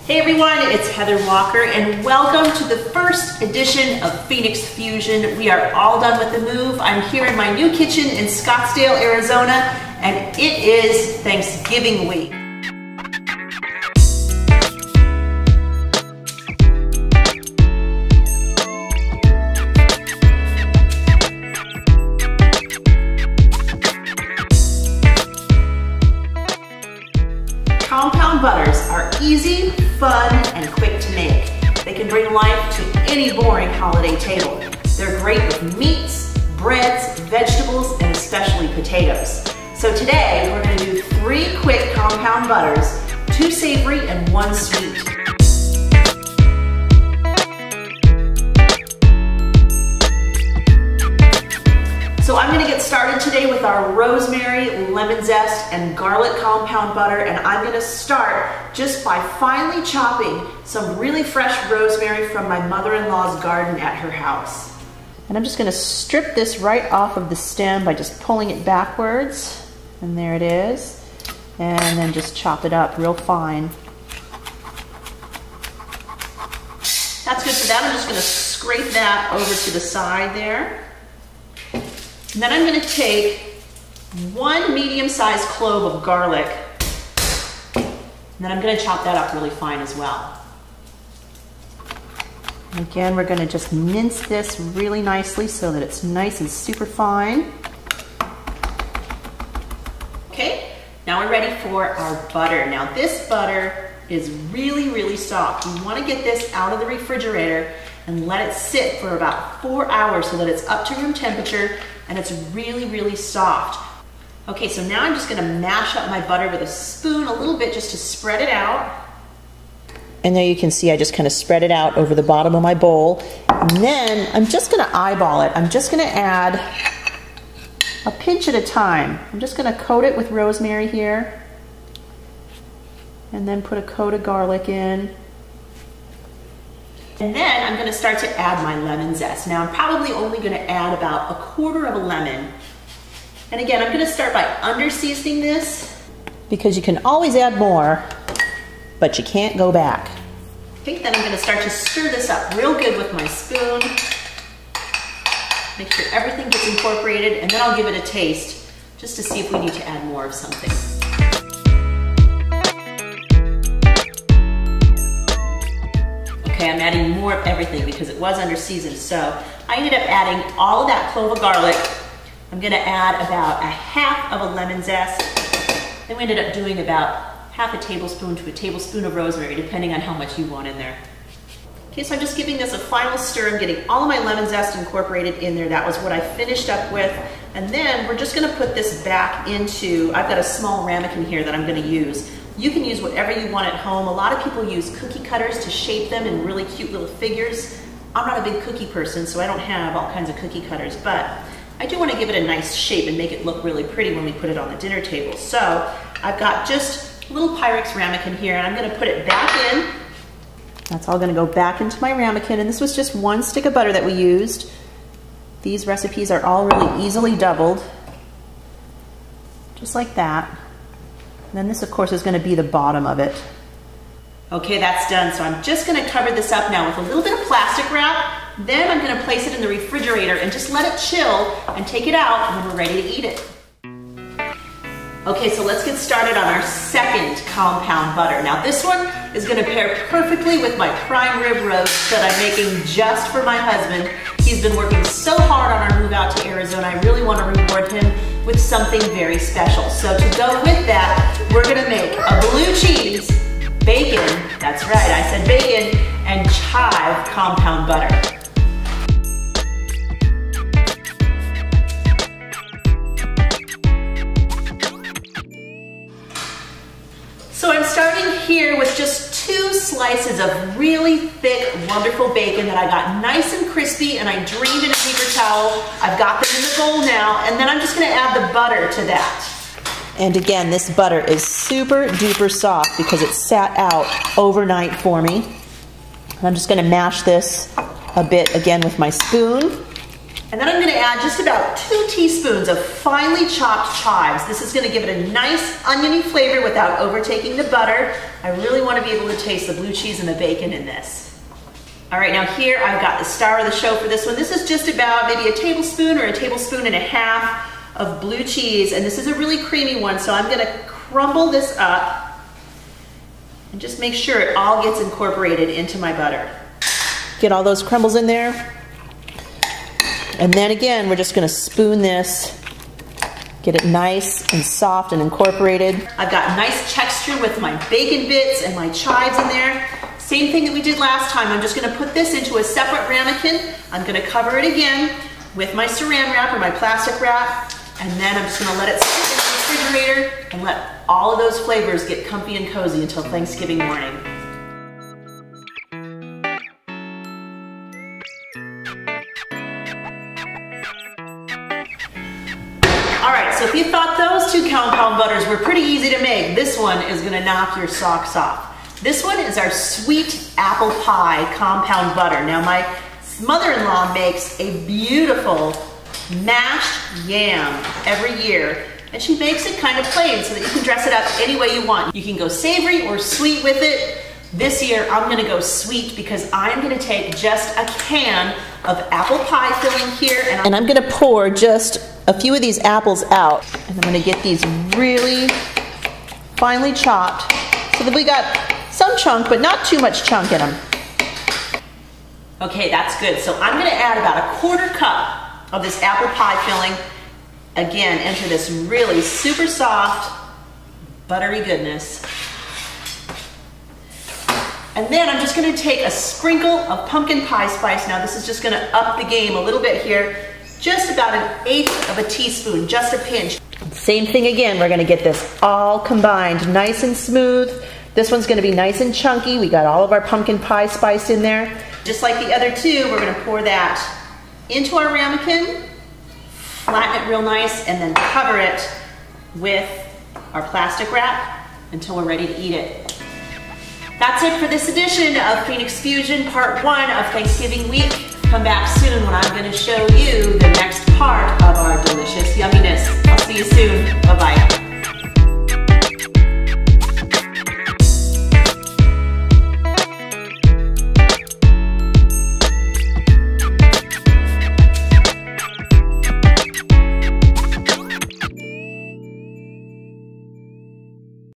Hey everyone, it's Heather Walker and welcome to the first edition of Phoenix Fusion. We are all done with the move. I'm here in my new kitchen in Scottsdale, Arizona, and it is Thanksgiving week. Compound butters are easy, fun, and quick to make. They can bring life to any boring holiday table. They're great with meats, breads, vegetables, and especially potatoes. So today, we're going to do 3 quick compound butters, 2 savory and 1 sweet. So I'm going to get started today with our rosemary, lemon zest, and garlic compound butter, and I'm going to start just by finely chopping some really fresh rosemary from my mother-in-law's garden at her house. And I'm just going to strip this right off of the stem by just pulling it backwards, and there it is, and then just chop it up real fine. That's good for that. I'm just going to scrape that over to the side there. And then I'm going to take 1 medium-sized clove of garlic, and then I'm going to chop that up really fine as well. And again, we're going to just mince this really nicely so that it's nice and super fine. Okay, now we're ready for our butter. Now this butter is really, really soft. You want to get this out of the refrigerator and let it sit for about 4 hours so that it's up to room temperature and it's really, really soft. Okay, so now I'm just gonna mash up my butter with a spoon a little bit just to spread it out. And there you can see I just kind of spread it out over the bottom of my bowl. And then I'm just gonna eyeball it. I'm just gonna add a pinch at a time. I'm just gonna coat it with rosemary here. And then put a coat of garlic in. And then I'm going to start to add my lemon zest. Now I'm probably only going to add about 1/4 of a lemon. And again, I'm going to start by under-seasoning this because you can always add more, but you can't go back. Okay, then I'm going to start to stir this up real good with my spoon. Make sure everything gets incorporated, and then I'll give it a taste just to see if we need to add more of something. Okay, I'm adding more of everything because it was under seasoned. So I ended up adding all of that clove of garlic. I'm gonna add about 1/2 of a lemon zest. Then we ended up doing about 1/2 tablespoon to a tablespoon of rosemary, depending on how much you want in there. Okay, so I'm just giving this a final stir. I'm getting all of my lemon zest incorporated in there. That was what I finished up with. And then we're just gonna put this back into, I've got a small ramekin here that I'm gonna use. You can use whatever you want at home. A lot of people use cookie cutters to shape them in really cute little figures. I'm not a big cookie person, so I don't have all kinds of cookie cutters, but I do want to give it a nice shape and make it look really pretty when we put it on the dinner table. So I've got just a little Pyrex ramekin here, and I'm going to put it back in. That's all going to go back into my ramekin, and this was just 1 stick of butter that we used. These recipes are all really easily doubled, just like that. And then this, of course, is going to be the bottom of it. Okay, that's done. So I'm just going to cover this up now with a little bit of plastic wrap. Then I'm going to place it in the refrigerator and just let it chill and take it out, and then we're ready to eat it. Okay, so let's get started on our second compound butter. Now this one is going to pair perfectly with my prime rib roast that I'm making just for my husband. He's been working so hard on our move out to Arizona. I really want to reward him with something very special. So to go with that, we're going to make a blue cheese, bacon, that's right, I said bacon, and chive compound butter. So I'm starting here with just 2 slices of really thick, wonderful bacon that I got nice and crispy, and I drained in a paper towel. I've got them in the bowl now, and then I'm just gonna add the butter to that. And again, this butter is super duper soft because it sat out overnight for me. And I'm just gonna mash this a bit again with my spoon. And then I'm going to add just about 2 teaspoons of finely chopped chives. This is going to give it a nice oniony flavor without overtaking the butter. I really want to be able to taste the blue cheese and the bacon in this. All right, now here I've got the star of the show for this one. This is just about maybe a tablespoon or a tablespoon and a half of blue cheese, and this is a really creamy one, so I'm gonna crumble this up and just make sure it all gets incorporated into my butter. Get all those crumbles in there. And then again, we're just gonna spoon this, get it nice and soft and incorporated. I've got nice texture with my bacon bits and my chives in there. Same thing that we did last time. I'm just gonna put this into a separate ramekin. I'm gonna cover it again with my saran wrap or my plastic wrap, and then I'm just gonna let it sit in the refrigerator and let all of those flavors get comfy and cozy until Thanksgiving morning. All right, so if you thought those two compound butters were pretty easy to make, this one is gonna knock your socks off. This one is our sweet apple pie compound butter. Now my mother-in-law makes a beautiful mashed yam every year, and she makes it kind of plain so that you can dress it up any way you want. You can go savory or sweet with it. This year I'm gonna go sweet because I'm gonna take just a can of apple pie filling here, and I'm gonna pour just a few of these apples out, and I'm gonna get these really finely chopped so that we got some chunk, but not too much chunk in them. Okay, that's good. So I'm gonna add about a quarter cup of this apple pie filling, again, into this really super soft, buttery goodness. And then I'm just gonna take a sprinkle of pumpkin pie spice. Now this is just gonna up the game a little bit here. Just about 1/8 of a teaspoon, just a pinch. Same thing again, we're gonna get this all combined, nice and smooth. This one's gonna be nice and chunky. We got all of our pumpkin pie spice in there. Just like the other two, we're gonna pour that into our ramekin, flatten it real nice, and then cover it with our plastic wrap until we're ready to eat it. That's it for this edition of Phoenix Fusion, part 1 of Thanksgiving week. Come back soon when I'm gonna